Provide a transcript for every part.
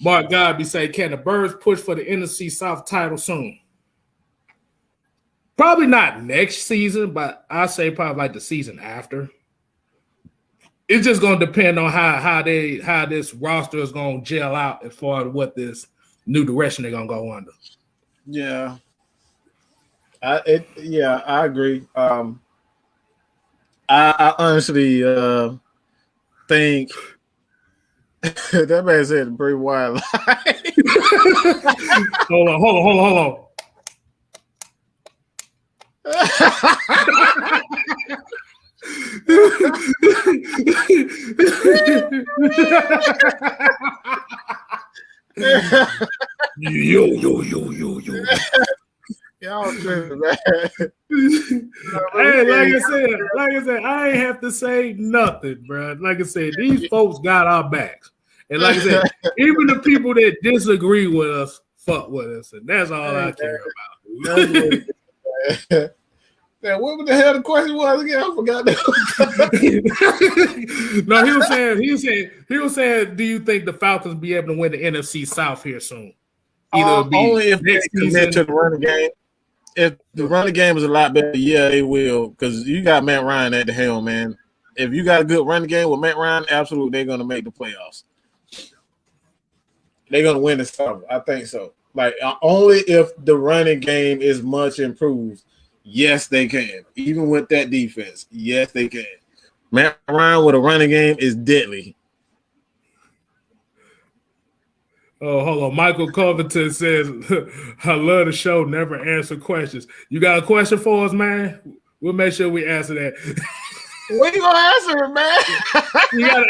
Mark Godby say, can the Birds push for the NFC South title soon? Probably not next season, but I say probably like the season after. It's just gonna depend on how this roster is gonna gel out as far as what this new direction they're gonna go under. Yeah. I agree. I honestly think that man said a pretty wild lie. Hold on. Yo. Y'all tripping, man. Hey, like I said, I ain't have to say nothing, bro. Like I said, these folks got our backs. And like I said, even the people that disagree with us, fuck with us. And that's all I care about. Man, what the hell the question was again? I forgot that. No, he was saying, do you think the Falcons be able to win the NFC South here soon? Only if they commit to the running game. If the running game is a lot better, yeah, they will. Because you got Matt Ryan at the helm, man. If you got a good running game with Matt Ryan, absolutely, they're going to make the playoffs. They're going to win the South. I think so. Like, only if the running game is much improved, yes, they can. Even with that defense, yes, they can. Matt Ryan with a running game is deadly. Oh, hold on. Michael Covington says, I love the show, never answer questions. You got a question for us, man? We'll make sure we answer that. When you gonna answer it, man? You gotta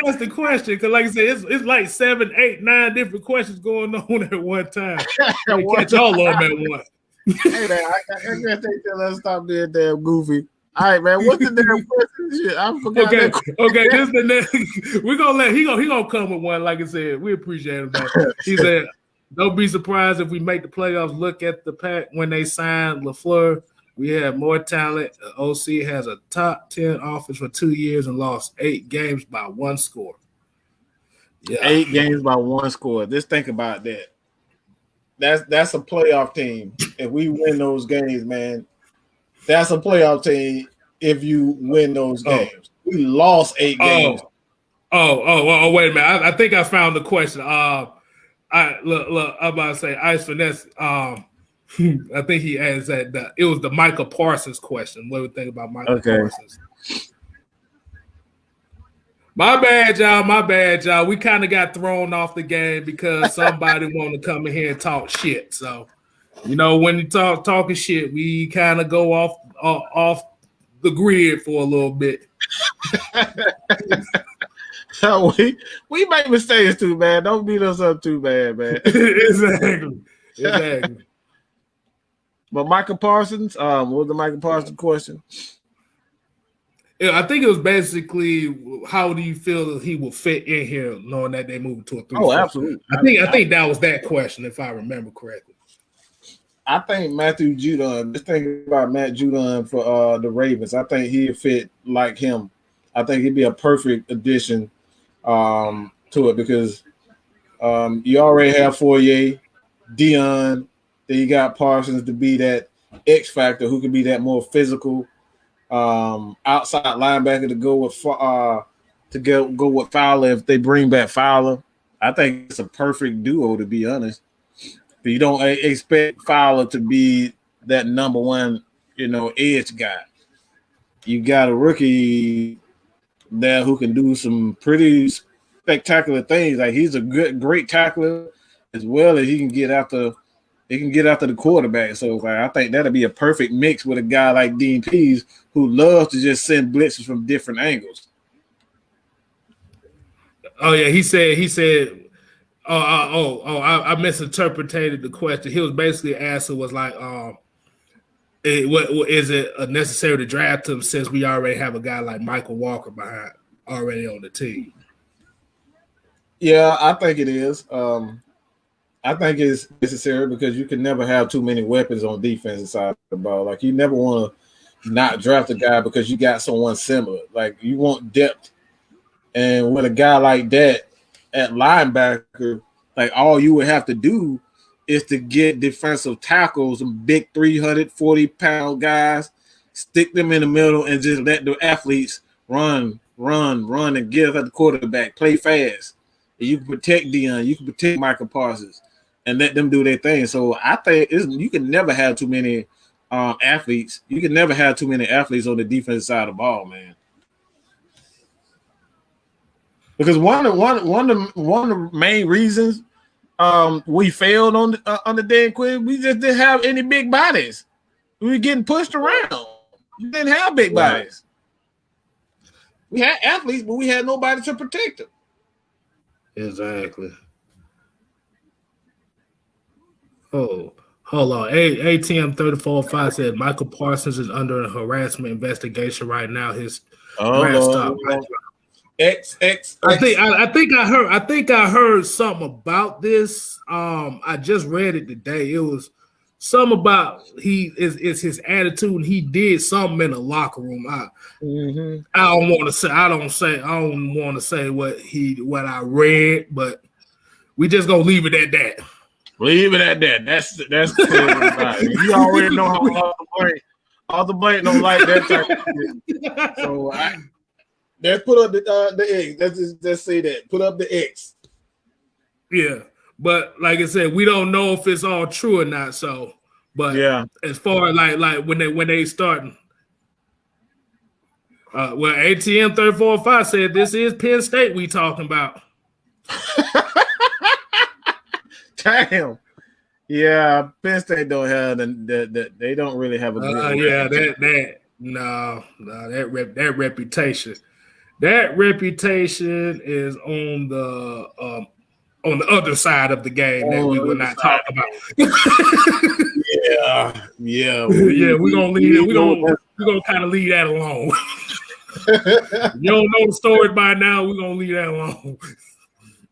ask the question, because like I said, it's like 7, 8, 9 different questions going on at one time. Catch all of them at once. Hey man, I guess they tell us stop being damn goofy. All right, man. What's the damn question? Shit, I forgot. Okay. This the next. We're gonna let he gonna come with one. Like I said, we appreciate him. He said, "Don't be surprised if we make the playoffs. Look at the pack when they signed LaFleur. We have more talent. The OC has a top 10 offense for 2 years and lost 8 games by 1 score. Yeah, 8 games by 1 score. Just think about that. That's a playoff team. If we win those games, man, that's a playoff team. If you win those games, we lost 8 games. Wait a minute. I think I found the question. Look. I'm about to say Ice Finesse. I think he asked that it was the Micah Parsons question. What do you think about Micah Parsons? My bad, y'all. We kind of got thrown off the game because somebody wanted to come in here and talk shit. So, when you talking shit, we kind of go off the grid for a little bit. we make mistakes too, man. Don't beat us up too bad, man. Exactly. But Micah Parsons, what was the Micah Parsons question? I think it was basically, how do you feel that he will fit in here, knowing that they moved to a 3-4? Oh, absolutely. I think that was that question, if I remember correctly. I think Matthew Judon. Just think about Matt Judon for the Ravens. I think he'd fit like him. I think he'd be a perfect addition to it because you already have Fourier, Dion. Then you got Parsons to be that X factor who can be that more physical outside linebacker to go with Fowler if they bring back Fowler. I think it's a perfect duo, to be honest. But you don't expect Fowler to be that number one, edge guy. You got a rookie there who can do some pretty spectacular things. Like he's a great tackler as well as he can get after. He can get after the quarterback. So I think that'll be a perfect mix with a guy like Dean Pease who loves to just send blitzes from different angles. Oh yeah, he said. I misinterpreted the question. He was basically asking was like, is it necessary to draft him since we already have a guy like Michael Walker behind already on the team? Yeah, I think it is. I think it's necessary because you can never have too many weapons on defensive side of the ball. Like you never want to not draft a guy because you got someone similar. Like you want depth, and with a guy like that, at linebacker, like all you would have to do is to get defensive tackles, some big 340-pound guys, stick them in the middle, and just let the athletes run, and give at the quarterback, play fast. And you can protect Deion, you can protect Micah Parsons, and let them do their thing. So I think you can never have too many athletes. You can never have too many athletes on the defensive side of the ball, man. Because one of the main reasons we failed on the Dan Quinn, we just didn't have any big bodies. We were getting pushed around. We didn't have big bodies. We had athletes, but we had nobody to protect them. Exactly. Oh, hold on. ATM 3405 said Michael Parsons is under a harassment investigation right now. His draft stock. I think I heard something about this. I just read it today. It was something about it's his attitude, and he did something in the locker room. I don't want to say what I read, but we just gonna leave it at that. Leave it at that. That's you already know how all the blame don't like that type of shit. So let's put up the X. Let's say that. Put up the X. Yeah, but like I said, we don't know if it's all true or not. So, but yeah, as far as like when they starting, ATM 3405 said this is Penn State we talking about. Damn. Yeah, Penn State don't have they don't really have a good that reputation. That reputation is on the other side of the game that we will not talk about. yeah. We're gonna kind of leave that alone. You don't know the story by now, we're gonna leave that alone.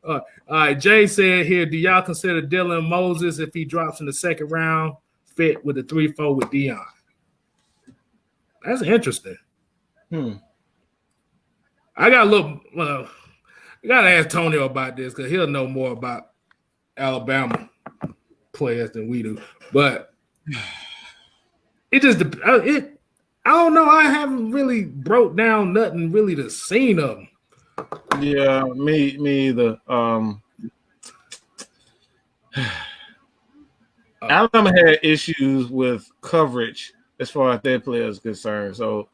All right, Jay said here, do y'all consider Dylan Moses, if he drops in the second round, fit with the 3-4 with Deion? That's interesting. I gotta ask Tonio about this because he'll know more about Alabama players than we do. But it just I don't know. I haven't really broke down nothing really the scene of them. Yeah, me either. Alabama had issues with coverage as far as their players concerned. So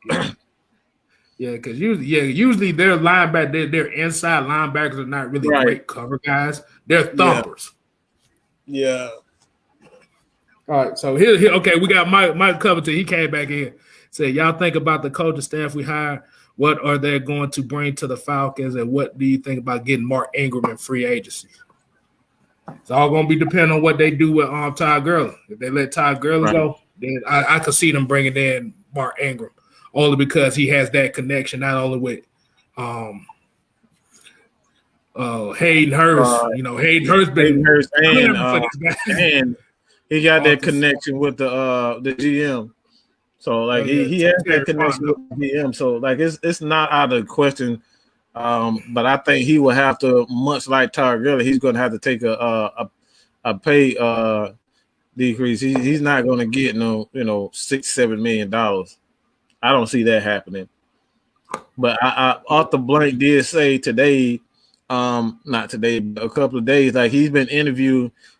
yeah, because usually their linebacker, their inside linebackers are not really great cover guys. They're thumpers. Yeah. All right, so here, okay, we got Mike Covington. He came back in, said, y'all think about the coaching staff we hired. What are they going to bring to the Falcons, and what do you think about getting Mark Ingram in free agency? It's all going to be depending on what they do with Todd Gurley. If they let Todd Gurley go, then I could see them bringing in Mark Ingram, only because he has that connection not only with Hayden Hurst. Hayden Hurst and he got that connection with the GM. So like he has that connection with the GM. So like it's not out of the question. But I think he will have to, much like Todd Gurley, he's going to have to take a pay decrease. He's not going to get $6-7 million. I don't see that happening. But Arthur Blank did say today, not today, but a couple of days, like he's been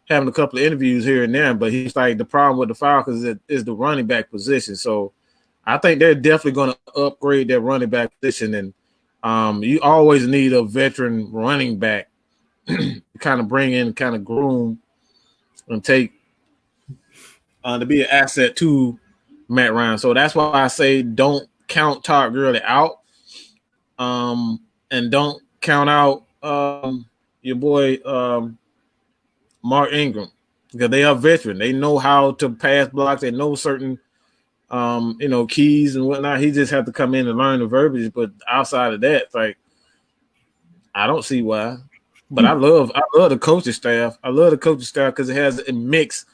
having a couple of interviews here and there, but he's like the problem with the Falcons is the running back position. So I think they're definitely going to upgrade their running back position, and you always need a veteran running back to kind of bring in, kind of groom, and take to be an asset to Matt Ryan. So that's why I say don't count Todd Gurley out, and don't count out your boy Mark Ingram, because they are veteran. They know how to pass blocks. They know certain keys and whatnot. He just have to come in and learn the verbiage. But outside of that, like, I don't see why. But I love the coaching staff. I love the coaching staff because it has a mix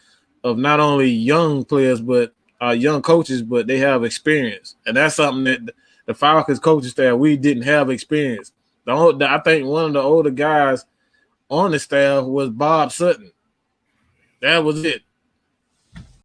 of not only young players but young coaches, but they have experience, and that's something that the Falcons coaching staff, we didn't have experience. I think one of the older guys on the staff was Bob Sutton. That was it.